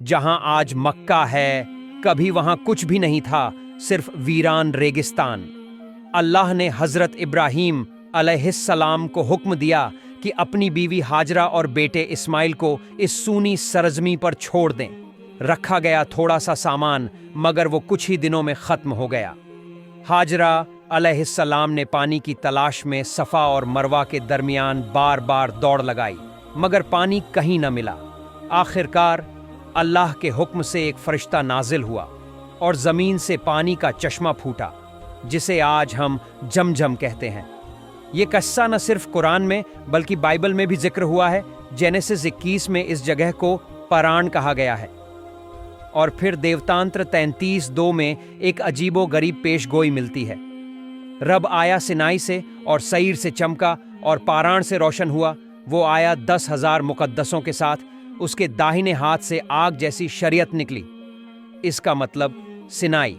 جہاں آج مکہ ہے، کبھی وہاں کچھ بھی نہیں تھا، صرف ویران ریگستان۔ اللہ نے حضرت ابراہیم علیہ السلام کو حکم دیا کہ اپنی بیوی ہاجرہ اور بیٹے اسماعیل کو اس سونی سرزمین پر چھوڑ دیں۔ رکھا گیا تھوڑا سا سامان، مگر وہ کچھ ہی دنوں میں ختم ہو گیا۔ ہاجرہ علیہ السلام نے پانی کی تلاش میں صفا اور مروہ کے درمیان بار بار دوڑ لگائی، مگر پانی کہیں نہ ملا۔ آخرکار اللہ کے حکم سے ایک فرشتہ نازل ہوا اور زمین سے پانی کا چشمہ پھوٹا، جسے آج ہم جمجم کہتے ہیں۔ یہ قصہ نہ صرف قرآن میں بلکہ بائبل میں بھی ذکر ہوا ہے۔ جینیسس 21 میں اس جگہ کو پران کہا گیا ہے، اور پھر دیوتانتر 33:2 میں ایک عجیب و غریب پیش گوئی ملتی ہے۔ رب آیا سینائی سے اور سعیر سے چمکا اور پاران سے روشن ہوا۔ وہ آیا 10,000 مقدسوں کے ساتھ، اس کے داہنے ہاتھ سے آگ جیسی شریعت نکلی۔ اس کا مطلب سینائی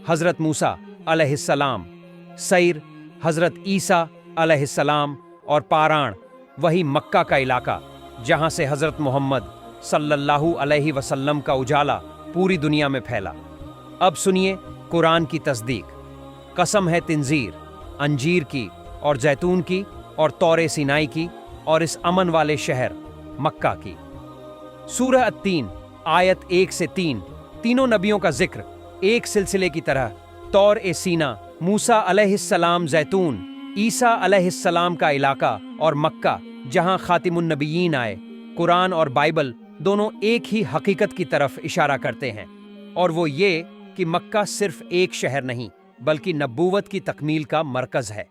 حضرت موسیٰ علیہ السلام، سعیر حضرت عیسیٰ علیہ السلام، اور پاران وہی مکہ کا علاقہ جہاں سے حضرت محمد صلی اللہ علیہ وسلم کا اجالا پوری دنیا میں پھیلا۔ اب سنیے قرآن کی تصدیق۔ قسم ہے تنزیر، انجیر کی اور زیتون کی اور طور سینائی کی اور اس امن والے شہر مکہ کی۔ سورہ التین آیت 1 سے 3، تینوں نبیوں کا ذکر ایک سلسلے کی طرح۔ طور سینا، موسیٰ علیہ السلام زیتون، عیسیٰ علیہ السلام کا علاقہ، اور مکہ جہاں خاتم النبیین آئے۔ قرآن اور بائبل دونوں ایک ہی حقیقت کی طرف اشارہ کرتے ہیں، اور وہ یہ کہ مکہ صرف ایک شہر نہیں بلکہ نبوت کی تکمیل کا مرکز ہے۔